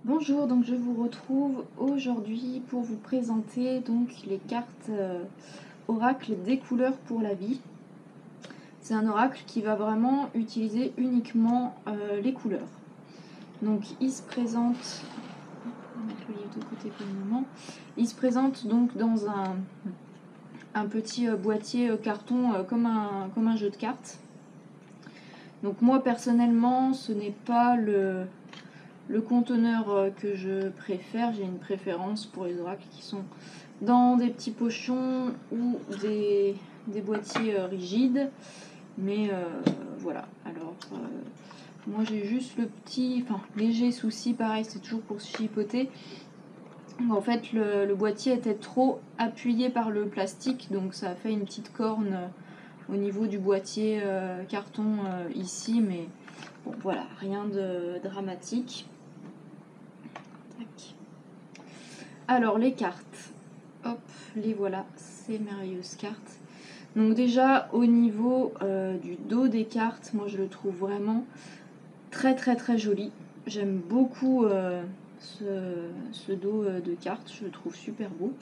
Bonjour, donc je vous retrouve aujourd'hui pour vous présenter donc les cartes oracle des couleurs pour la vie. C'est un oracle qui va vraiment utiliser uniquement les couleurs. Donc il se présente, on va mettre le livre de côté pour le moment. Il se présente donc dans un petit boîtier carton comme un jeu de cartes. Donc moi personnellement, ce n'est pas le conteneur que je préfère. J'ai une préférence pour les oracles qui sont dans des petits pochons ou des boîtiers rigides. Mais voilà, alors moi j'ai juste le petit, léger souci, pareil, c'est toujours pour se chipoter. En fait, le boîtier était trop appuyé par le plastique, donc ça a fait une petite corne au niveau du boîtier carton ici, mais bon, voilà, rien de dramatique. Tac. Alors, les cartes, hop, les voilà, ces merveilleuses cartes. Donc déjà, au niveau du dos des cartes, moi je le trouve vraiment très très très joli. J'aime beaucoup ce dos de cartes, je le trouve super beau.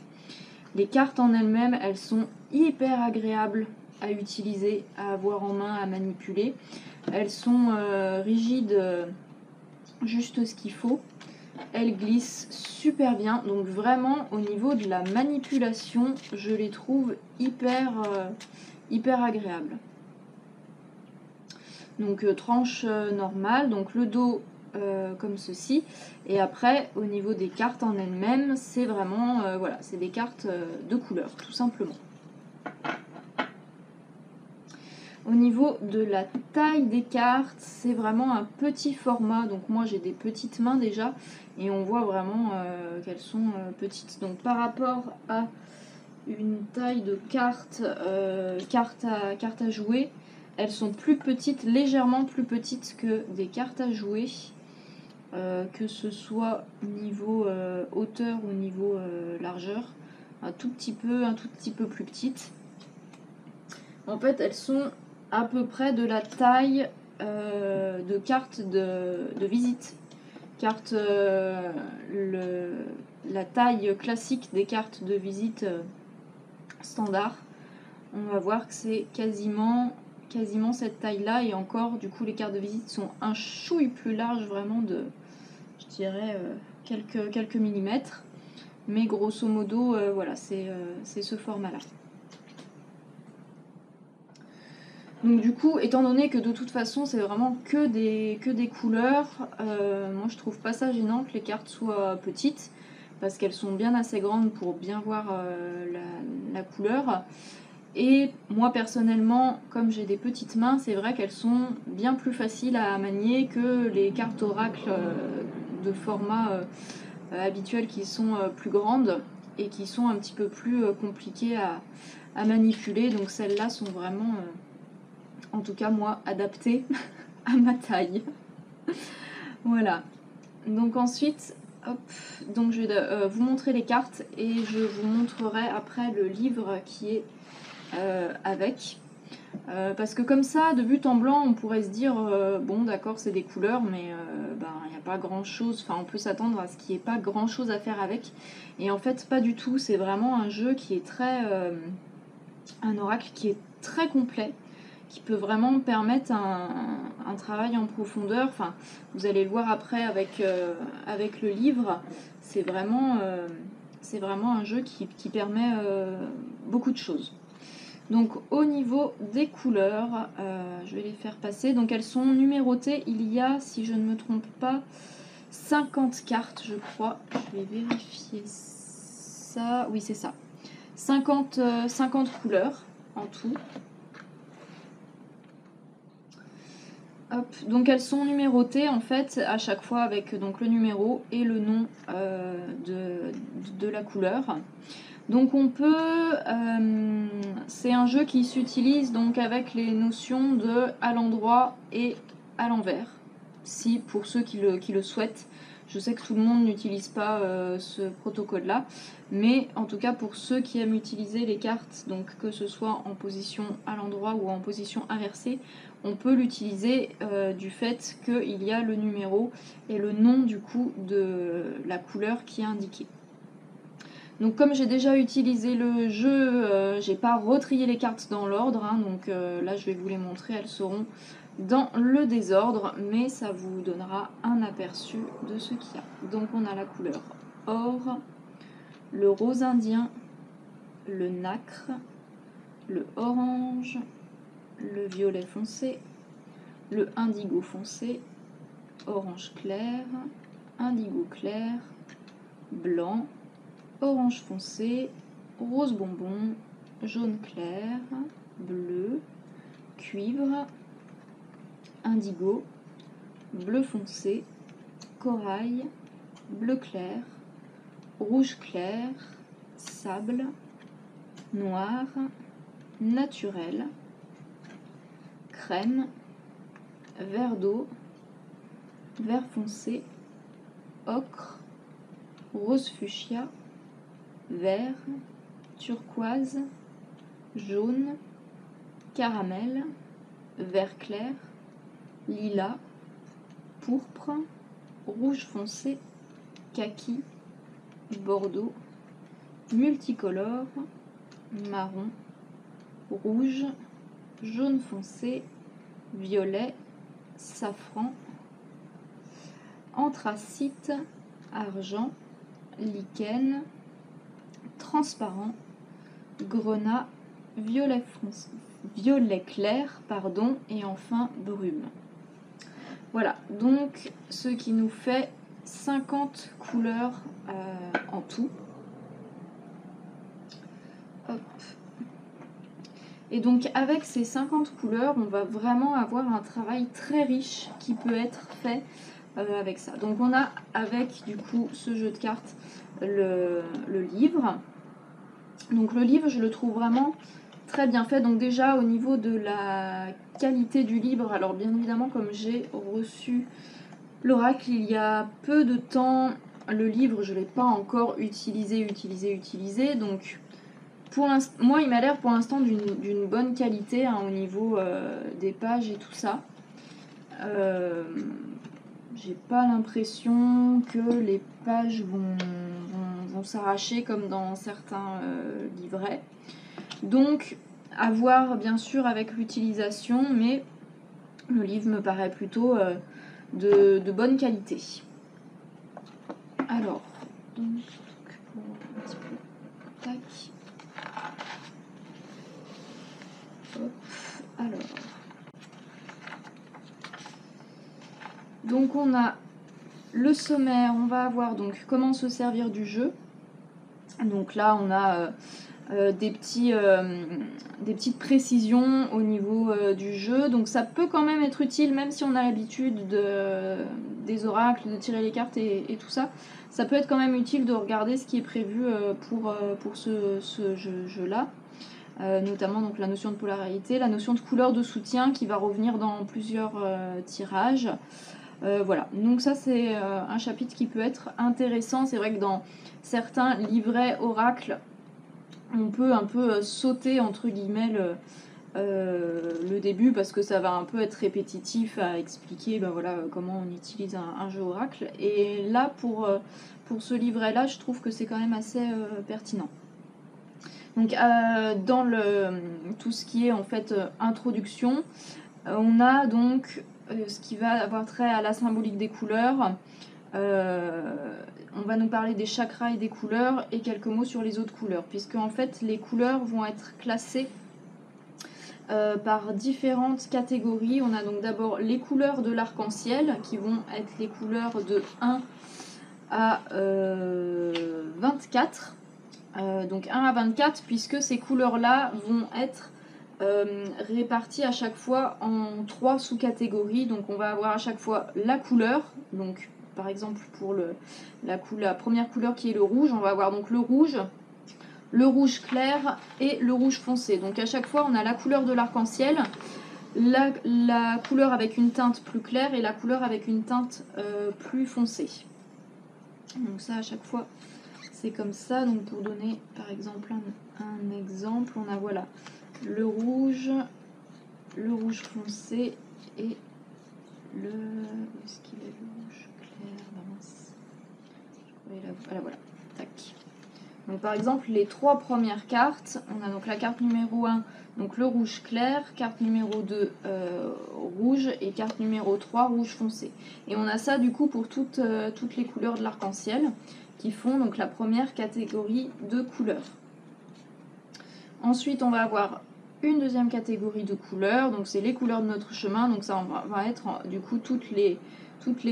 Les cartes en elles-mêmes, elles sont hyper agréables à utiliser, à avoir en main, à manipuler. Elles sont rigides, juste ce qu'il faut. Elles glissent super bien, donc vraiment au niveau de la manipulation, je les trouve hyper agréables. Donc tranche normale, donc le dos comme ceci, et après au niveau des cartes en elles-mêmes, c'est vraiment voilà, c'est des cartes de couleur tout simplement. Au niveau de la taille des cartes, c'est vraiment un petit format. Donc moi j'ai des petites mains déjà et on voit vraiment qu'elles sont petites. Donc par rapport à une taille de carte, carte à jouer, elles sont plus petites, légèrement plus petites que des cartes à jouer. Que ce soit niveau hauteur ou niveau largeur, un tout petit peu plus petites. En fait, elles sont à peu près de la taille de cartes de visite. Carte, la taille classique des cartes de visite standard. On va voir que c'est quasiment cette taille-là. Et encore, du coup, les cartes de visite sont un chouille plus larges, vraiment de, je dirais, quelques millimètres. Mais grosso modo, voilà, c'est ce format-là. Donc du coup, étant donné que de toute façon c'est vraiment que des couleurs, moi je trouve pas ça gênant que les cartes soient petites, parce qu'elles sont bien assez grandes pour bien voir la couleur. Et moi personnellement, comme j'ai des petites mains, c'est vrai qu'elles sont bien plus faciles à manier que les cartes oracle de format habituel qui sont plus grandes et qui sont un petit peu plus compliquées à manipuler. Donc celles-là sont vraiment en tout cas moi, adapté à ma taille. Voilà. Donc ensuite, hop, donc je vais vous montrer les cartes et je vous montrerai après le livre qui est avec. Parce que comme ça, de but en blanc, on pourrait se dire, bon d'accord c'est des couleurs, mais il n'y a pas grand chose, enfin on peut s'attendre à ce qu'il n'y ait pas grand chose à faire avec. Et en fait pas du tout, c'est vraiment un jeu qui est très... un oracle qui est très complet, qui peut vraiment permettre un travail en profondeur. Enfin, vous allez le voir après avec le livre. C'est vraiment un jeu qui permet beaucoup de choses. Donc au niveau des couleurs, je vais les faire passer. Donc elles sont numérotées. Il y a, si je ne me trompe pas, 50 cartes, je crois. Je vais vérifier ça. Oui, c'est ça. 50 couleurs en tout. Hop, donc elles sont numérotées en fait à chaque fois avec donc le numéro et le nom de la couleur. Donc on peut, c'est un jeu qui s'utilise donc avec les notions de à l'endroit et à l'envers. Si pour ceux qui le souhaitent, Je sais que tout le monde n'utilise pas ce protocole-là, mais en tout cas pour ceux qui aiment utiliser les cartes, donc que ce soit en position à l'endroit ou en position inversée, on peut l'utiliser du fait qu'il y a le numéro et le nom du coup de la couleur qui est indiquée. Donc comme j'ai déjà utilisé le jeu, j'ai pas retrié les cartes dans l'ordre, hein, donc là je vais vous les montrer, elles seront dans le désordre, mais ça vous donnera un aperçu de ce qu'il y a. Donc on a la couleur or, le rose indien, le nacre, le orange, le violet foncé, le indigo foncé, orange clair, indigo clair, blanc, orange foncé, rose bonbon, jaune clair, bleu, cuivre, indigo, bleu foncé, corail, bleu clair, rouge clair, sable, noir, naturel, crème, vert d'eau, vert foncé, ocre, rose fuchsia, vert, turquoise, jaune, caramel, vert clair, lilas, pourpre, rouge foncé, kaki, bordeaux, multicolore, marron, rouge, jaune foncé, violet, safran, anthracite, argent, lichen, transparent, grenat, violet clair, pardon, et enfin brume. Voilà, donc ce qui nous fait 50 couleurs en tout. Hop. Et donc avec ces 50 couleurs, on va vraiment avoir un travail très riche qui peut être fait avec ça. Donc on a avec du coup ce jeu de cartes le livre. Donc le livre, je le trouve vraiment très bien fait. Donc déjà au niveau de la qualité du livre, alors bien évidemment comme j'ai reçu l'oracle il y a peu de temps, le livre je ne l'ai pas encore utilisé. Donc pour moi il m'a l'air pour l'instant d'une bonne qualité hein, au niveau des pages et tout ça. J'ai pas l'impression que les pages vont s'arracher comme dans certains livrets. Donc, à voir bien sûr avec l'utilisation, mais le livre me paraît plutôt de bonne qualité. Alors, donc, pour un petit peu, tac. Hop, alors. Donc on a le sommaire, on va avoir donc comment se servir du jeu. Donc là on a des petites précisions au niveau du jeu. Donc ça peut quand même être utile, même si on a l'habitude des oracles, de tirer les cartes et tout ça. Ça peut être quand même utile de regarder ce qui est prévu pour ce jeu-là. Notamment donc la notion de polarité, la notion de couleur de soutien qui va revenir dans plusieurs tirages. Voilà, donc ça c'est un chapitre qui peut être intéressant. C'est vrai que dans certains livrets oracles, on peut un peu sauter entre guillemets le début parce que ça va un peu être répétitif à expliquer voilà, comment on utilise un jeu oracle. Et là pour ce livret là, je trouve que c'est quand même assez pertinent. Donc dans tout ce qui est en fait introduction, on a donc ce qui va avoir trait à la symbolique des couleurs. On va nous parler des chakras et des couleurs et quelques mots sur les autres couleurs, puisque en fait les couleurs vont être classées par différentes catégories. On a donc d'abord les couleurs de l'arc-en-ciel qui vont être les couleurs de 1 à 24. Donc 1 à 24, puisque ces couleurs-là vont être réparties à chaque fois en 3 sous-catégories. Donc on va avoir à chaque fois la couleur, donc par exemple pour la première couleur qui est le rouge, on va avoir donc le rouge clair et le rouge foncé. Donc à chaque fois on a la couleur de l'arc-en-ciel, la couleur avec une teinte plus claire et la couleur avec une teinte plus foncée. Donc ça à chaque fois c'est comme ça. Donc pour donner par exemple un exemple, on a voilà le rouge foncé et le... Où est-ce qu'il est le rouge clair? Bah mince. Voilà, tac. Donc par exemple les 3 premières cartes, on a donc la carte numéro 1, donc le rouge clair, carte numéro 2 rouge et carte numéro 3 rouge foncé. Et on a ça du coup pour toutes les couleurs de l'arc-en-ciel qui font donc la première catégorie de couleurs. Ensuite on va avoir une deuxième catégorie de couleurs, donc c'est les couleurs de notre chemin, donc ça va être du coup toutes les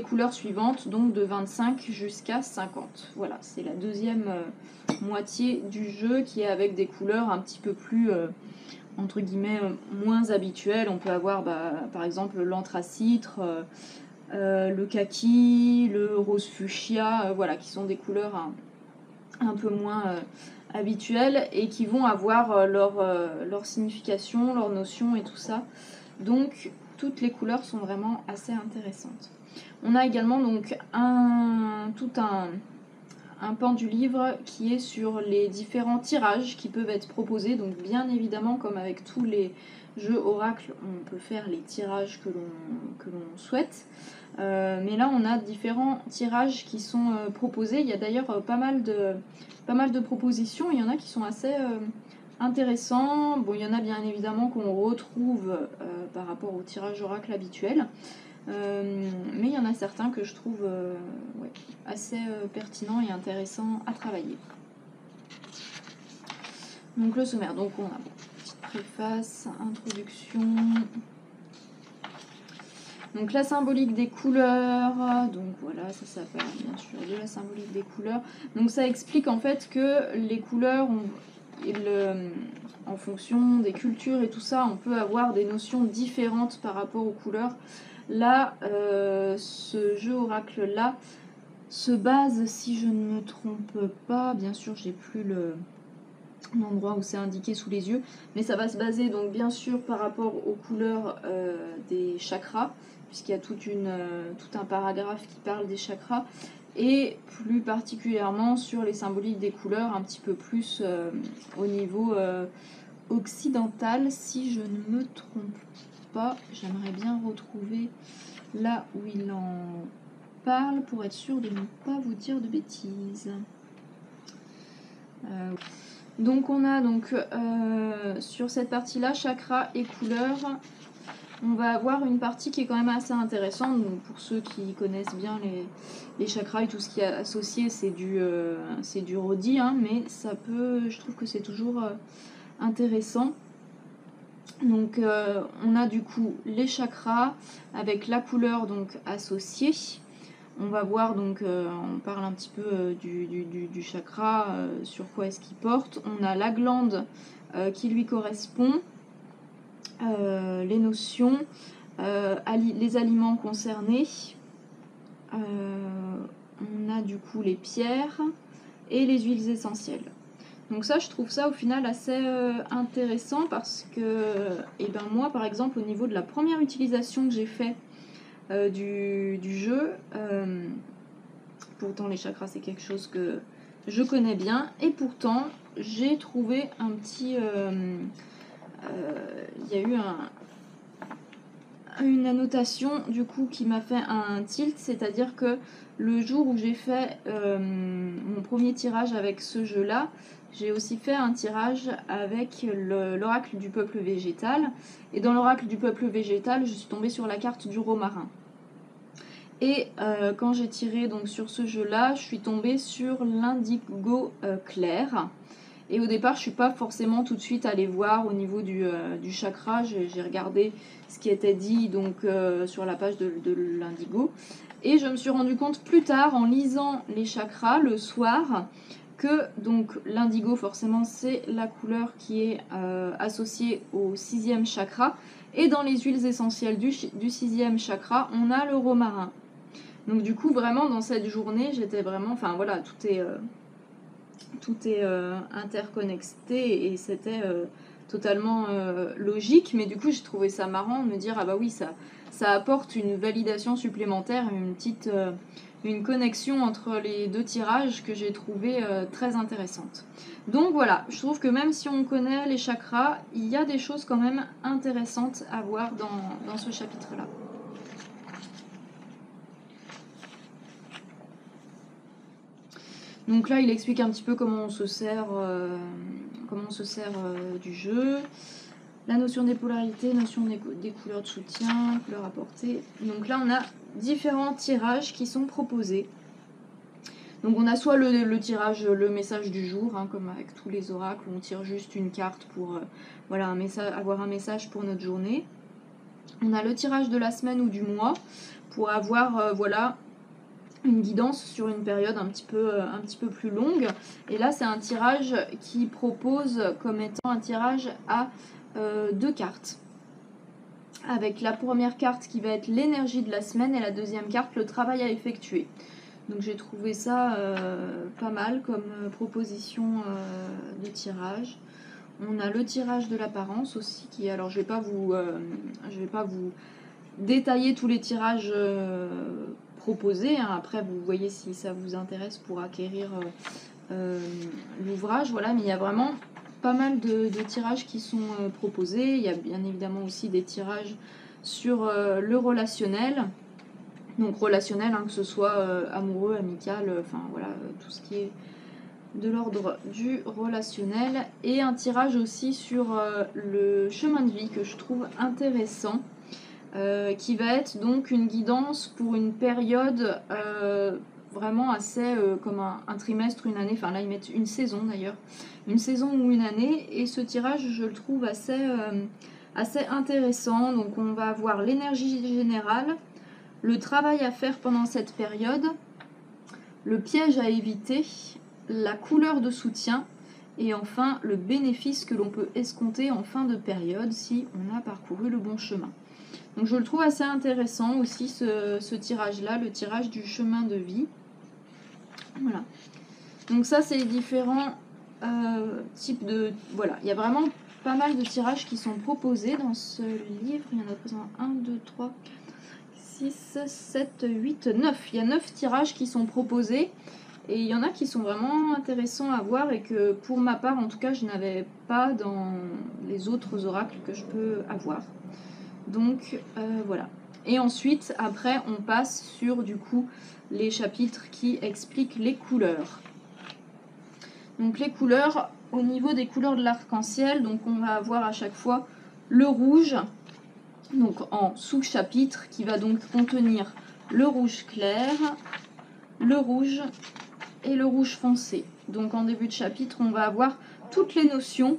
couleurs suivantes, donc de 25 jusqu'à 50. Voilà, c'est la deuxième moitié du jeu qui est avec des couleurs un petit peu plus, entre guillemets, moins habituelles. On peut avoir par exemple l'anthracitre, le kaki, le rose fuchsia, voilà, qui sont des couleurs un peu moins habituelles et qui vont avoir leur signification, leur notion et tout ça. Donc toutes les couleurs sont vraiment assez intéressantes. On a également donc tout un pan du livre qui est sur les différents tirages qui peuvent être proposés. Donc bien évidemment, comme avec tous les jeux Oracle, on peut faire les tirages que l'on souhaite. Mais là, on a différents tirages qui sont proposés. Il y a d'ailleurs pas mal de propositions. Il y en a qui sont assez intéressants. Bon, il y en a bien évidemment qu'on retrouve par rapport au tirage Oracle habituel. Mais il y en a certains que je trouve assez pertinents et intéressants à travailler. Donc le sommaire, donc on a petite préface, introduction. Donc la symbolique des couleurs, donc voilà, ça s'appelle bien sûr de la symbolique des couleurs. Donc ça explique en fait que les couleurs, en fonction des cultures et tout ça, on peut avoir des notions différentes par rapport aux couleurs. Là, ce jeu oracle-là se base, si je ne me trompe pas, bien sûr j'ai plus l'endroit où c'est indiqué sous les yeux, mais ça va se baser donc bien sûr par rapport aux couleurs des chakras, puisqu'il y a tout un paragraphe qui parle des chakras, et plus particulièrement sur les symboliques des couleurs, un petit peu plus au niveau occidental, si je ne me trompe pas. J'aimerais bien retrouver là où il en parle pour être sûr de ne pas vous dire de bêtises. Donc on a sur cette partie-là, chakra et couleurs, on va avoir une partie qui est quand même assez intéressante. Donc pour ceux qui connaissent bien les chakras et tout ce qui est associé, c'est du Rodi, hein, mais je trouve que c'est toujours intéressant. Donc on a du coup les chakras avec la couleur donc associée. On va voir donc, on parle un petit peu du chakra, sur quoi est-ce qu'il porte. On a la glande qui lui correspond, les notions, les aliments concernés. On a du coup les pierres et les huiles essentielles. Donc ça, je trouve ça au final assez intéressant parce que, moi par exemple, au niveau de la première utilisation que j'ai fait du jeu, pourtant les chakras c'est quelque chose que je connais bien, et pourtant j'ai trouvé un petit... il y a eu une annotation du coup qui m'a fait un tilt, c'est-à-dire que le jour où j'ai fait mon premier tirage avec ce jeu-là, j'ai aussi fait un tirage avec l'oracle du peuple végétal, et dans l'oracle du peuple végétal, je suis tombée sur la carte du romarin. Et quand j'ai tiré donc sur ce jeu-là, je suis tombée sur l'indigo clair. Et au départ, je suis pas forcément tout de suite allée voir au niveau du chakra. J'ai regardé ce qui était dit donc sur la page de l'indigo. Et je me suis rendu compte plus tard, en lisant les chakras le soir, que donc l'indigo, forcément, c'est la couleur qui est associée au 6e chakra. Et dans les huiles essentielles du 6e chakra, on a le romarin. Donc du coup, vraiment, dans cette journée, j'étais vraiment... Enfin voilà, tout est interconnecté et c'était totalement logique. Mais du coup, j'ai trouvé ça marrant de me dire, ah bah oui, ça ça apporte une validation supplémentaire, une connexion entre les deux tirages que j'ai trouvé très intéressante. Donc voilà, je trouve que même si on connaît les chakras, il y a des choses quand même intéressantes à voir dans ce chapitre-là. Donc là, il explique un petit peu comment on se sert, du jeu, la notion des polarités, notion des couleurs de soutien, couleurs apportées. Donc là, on a différents tirages qui sont proposés. Donc on a soit le tirage, le message du jour, hein, comme avec tous les oracles, où on tire juste une carte pour voilà, avoir un message pour notre journée. On a le tirage de la semaine ou du mois, pour avoir voilà, une guidance sur une période un petit peu plus longue. Et là, c'est un tirage qui propose comme étant un tirage à 2 cartes. Avec la première carte qui va être l'énergie de la semaine et la deuxième carte, le travail à effectuer. Donc j'ai trouvé ça pas mal comme proposition de tirage. On a le tirage de l'apparence aussi, qui, alors je vais pas vous détailler tous les tirages proposés, hein. Après vous voyez si ça vous intéresse pour acquérir l'ouvrage, voilà, mais il y a vraiment pas mal de tirages qui sont proposés. Il y a bien évidemment aussi des tirages sur le relationnel. Donc relationnel, hein, que ce soit amoureux, amical, enfin voilà, tout ce qui est de l'ordre du relationnel. Et un tirage aussi sur le chemin de vie que je trouve intéressant, qui va être donc une guidance pour une période vraiment assez comme un trimestre, une année, enfin là ils mettent une saison d'ailleurs, une saison ou une année, et ce tirage je le trouve assez intéressant. Donc on va avoir l'énergie générale, le travail à faire pendant cette période, le piège à éviter, la couleur de soutien et enfin le bénéfice que l'on peut escompter en fin de période si on a parcouru le bon chemin. Donc je le trouve assez intéressant aussi ce tirage-là, le tirage du chemin de vie. Voilà. Donc ça c'est les différents types de... Voilà, il y a vraiment pas mal de tirages qui sont proposés dans ce livre. Il y en a présent 1, 2, 3... 6, 7, 8, 9. Il y a 9 tirages qui sont proposés et il y en a qui sont vraiment intéressants à voir et que pour ma part en tout cas je n'avais pas dans les autres oracles que je peux avoir. Donc voilà. Et ensuite après on passe sur du coup les chapitres qui expliquent les couleurs. Donc les couleurs, au niveau des couleurs de l'arc-en-ciel, donc on va avoir à chaque fois le rouge, donc en sous-chapitre, qui va donc contenir le rouge clair, le rouge et le rouge foncé. Donc en début de chapitre, on va avoir toutes les notions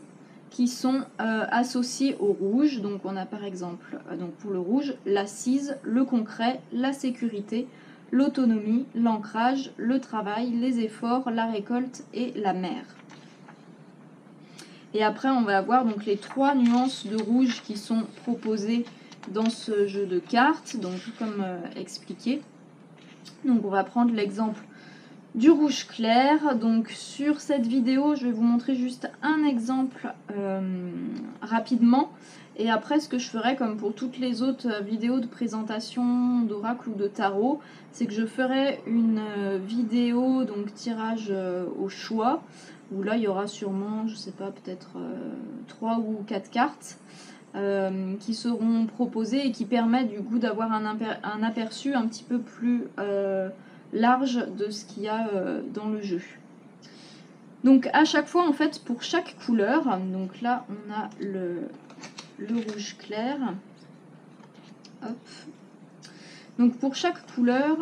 qui sont associées au rouge. Donc on a par exemple, donc pour le rouge, l'assise, le concret, la sécurité, l'autonomie, l'ancrage, le travail, les efforts, la récolte et la mer. Et après, on va avoir donc les 3 nuances de rouge qui sont proposées dans ce jeu de cartes, donc comme expliqué. Donc on va prendre l'exemple du rouge clair. Donc sur cette vidéo, je vais vous montrer juste un exemple rapidement. Et après, ce que je ferai, comme pour toutes les autres vidéos de présentation d'oracle ou de tarot, c'est que je ferai une vidéo, donc tirage au choix, où là, il y aura sûrement, je sais pas, peut-être 3 ou 4 cartes qui seront proposées et qui permettent du coup d'avoir un aperçu un petit peu plus large de ce qu'il y a dans le jeu. Donc à chaque fois, en fait, pour chaque couleur, donc là, on a le rouge clair. Hop. Donc pour chaque couleur,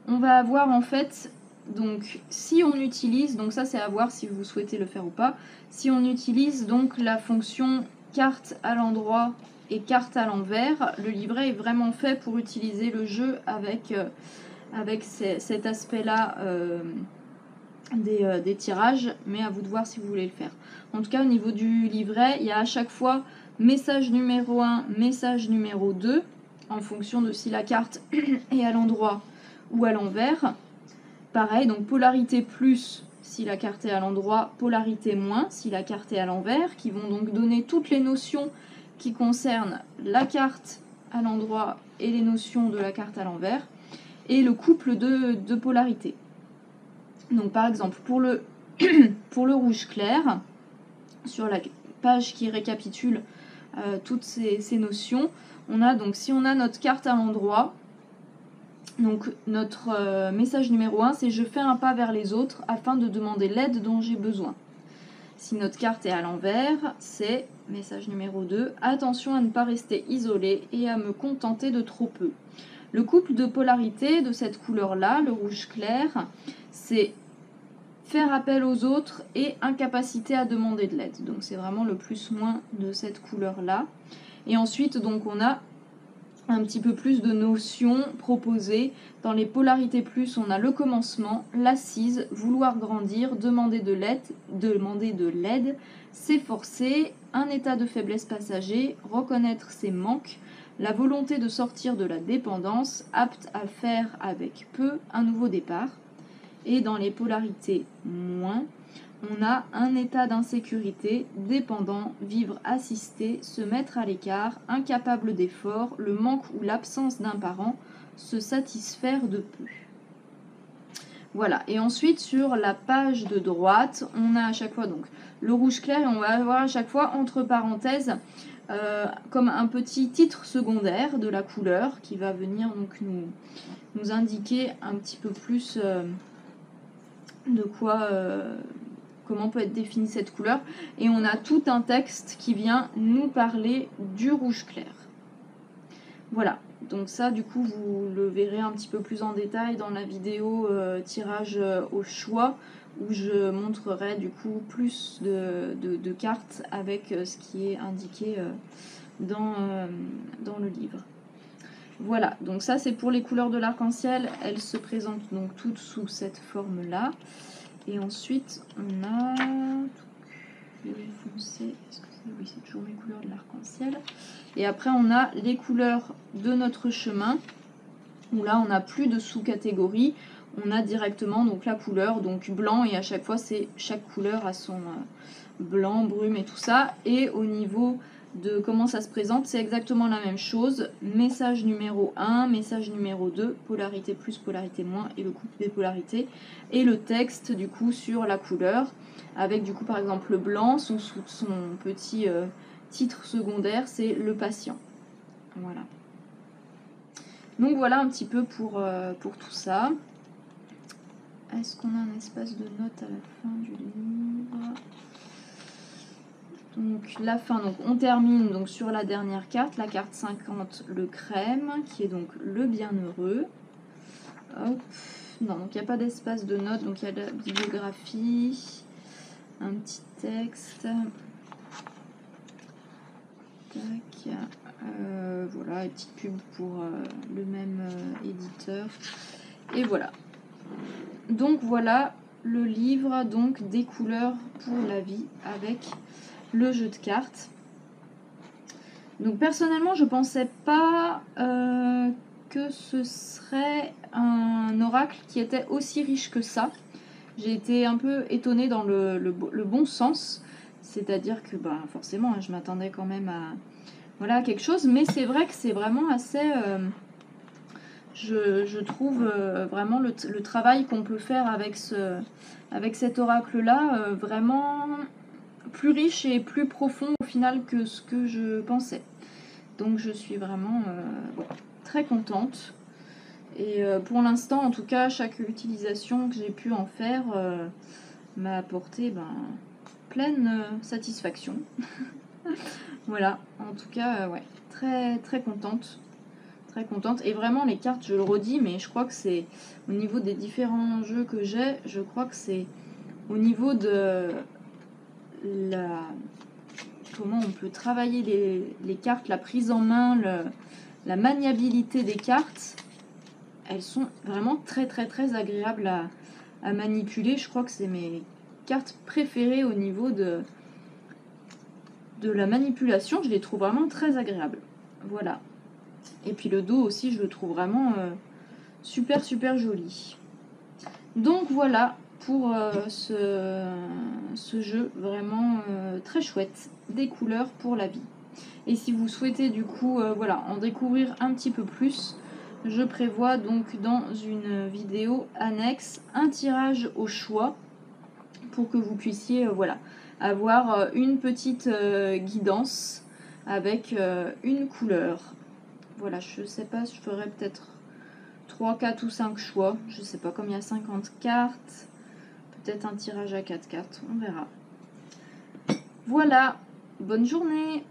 on va avoir en fait, donc si on utilise, donc ça c'est à voir si vous souhaitez le faire ou pas, si on utilise donc la fonction carte à l'endroit et carte à l'envers, le livret est vraiment fait pour utiliser le jeu avec cet aspect-là des tirages, mais à vous de voir si vous voulez le faire. En tout cas, au niveau du livret, il y a à chaque fois message numéro 1, message numéro 2, en fonction de si la carte est à l'endroit ou à l'envers. Pareil, donc polarité plus si la carte est à l'endroit, polarité moins si la carte est à l'envers, qui vont donc donner toutes les notions qui concerne la carte à l'endroit et les notions de la carte à l'envers, et le couple de polarités. Donc par exemple, pour le, pour le rouge clair, sur la page qui récapitule toutes ces notions, on a donc, si on a notre carte à l'endroit, donc notre message numéro 1, c'est « Je fais un pas vers les autres afin de demander l'aide dont j'ai besoin ». Si notre carte est à l'envers, c'est, message numéro 2, « Attention à ne pas rester isolé et à me contenter de trop peu ». Le couple de polarité de cette couleur-là, le rouge clair, c'est faire appel aux autres et incapacité à demander de l'aide. Donc c'est vraiment le plus-moins de cette couleur-là. Et ensuite, donc on a un petit peu plus de notions proposées. Dans les polarités plus, on a le commencement, l'assise, vouloir grandir, demander de l'aide, s'efforcer, un état de faiblesse passager, reconnaître ses manques, la volonté de sortir de la dépendance, apte à faire avec peu, un nouveau départ. Et dans les polarités moins, on a un état d'insécurité, dépendant, vivre assisté, se mettre à l'écart, incapable d'effort, le manque ou l'absence d'un parent, se satisfaire de peu. Voilà, et ensuite sur la page de droite, on a à chaque fois donc le rouge clair et on va avoir à chaque fois entre parenthèses comme un petit titre secondaire de la couleur qui va venir donc nous indiquer un petit peu plus de quoi, comment peut être définie cette couleur. Et on a tout un texte qui vient nous parler du rouge clair. Voilà, donc ça du coup vous le verrez un petit peu plus en détail dans la vidéo tirage au choix, où je montrerai du coup plus de cartes avec ce qui est indiqué dans le livre. Voilà, donc ça c'est pour les couleurs de l'arc-en-ciel, elles se présentent donc toutes sous cette forme-là. Et ensuite on a violet foncé, est-ce que c'est... Oui, c'est toujours les couleurs de l'arc-en-ciel. Et après on a les couleurs de notre chemin, où là on n'a plus de sous-catégorie, on a directement donc la couleur, donc blanc, et à chaque fois c'est chaque couleur a son blanc, brume et tout ça. Et au niveau de comment ça se présente, c'est exactement la même chose. Message numéro 1, message numéro 2, polarité plus, polarité moins, et le couple des polarités. Et le texte du coup sur la couleur, avec du coup par exemple le blanc, son petit titre secondaire, c'est le patient. Voilà. Donc voilà un petit peu pour tout ça. Est-ce qu'on a un espace de notes à la fin du livre? Donc la fin, donc on termine donc sur la dernière carte, la carte 50, le crème, qui est donc le bienheureux. Hop. Non, donc il n'y a pas d'espace de notes, donc il y a la bibliographie, un petit texte. Tac. Voilà, une petite pub pour le même éditeur. Et voilà. Donc voilà le livre donc des couleurs pour la vie avec le jeu de cartes. Donc personnellement je pensais pas que ce serait un oracle qui était aussi riche que ça. J'ai été un peu étonnée dans le bon sens, c'est-à-dire que bah, forcément je m'attendais quand même à voilà, quelque chose, mais c'est vrai que c'est vraiment assez... je trouve vraiment le travail qu'on peut faire avec cet oracle-là vraiment plus riche et plus profond au final que ce que je pensais. Donc je suis vraiment très contente. Et pour l'instant, en tout cas, chaque utilisation que j'ai pu en faire m'a apporté pleine satisfaction. Voilà, en tout cas, ouais, très très contente. Très contente. Et vraiment, les cartes, je le redis, mais je crois que c'est au niveau des différents jeux que j'ai, je crois que c'est au niveau de comment on peut travailler les cartes, la prise en main, la maniabilité des cartes. Elles sont vraiment très très très agréables à manipuler. Je crois que c'est mes cartes préférées au niveau de la manipulation. Je les trouve vraiment très agréables. Voilà. Et puis le dos aussi, je le trouve vraiment super super joli. Donc voilà pour ce jeu vraiment très chouette. Des couleurs pour la vie. Et si vous souhaitez du coup voilà, en découvrir un petit peu plus, je prévois donc dans une vidéo annexe un tirage au choix pour que vous puissiez voilà, avoir une petite guidance avec une couleur. Voilà, je sais pas, je ferai peut-être 3, 4 ou 5 choix. Je sais pas, comme il y a 50 cartes, peut-être un tirage à 4 cartes, on verra. Voilà, bonne journée!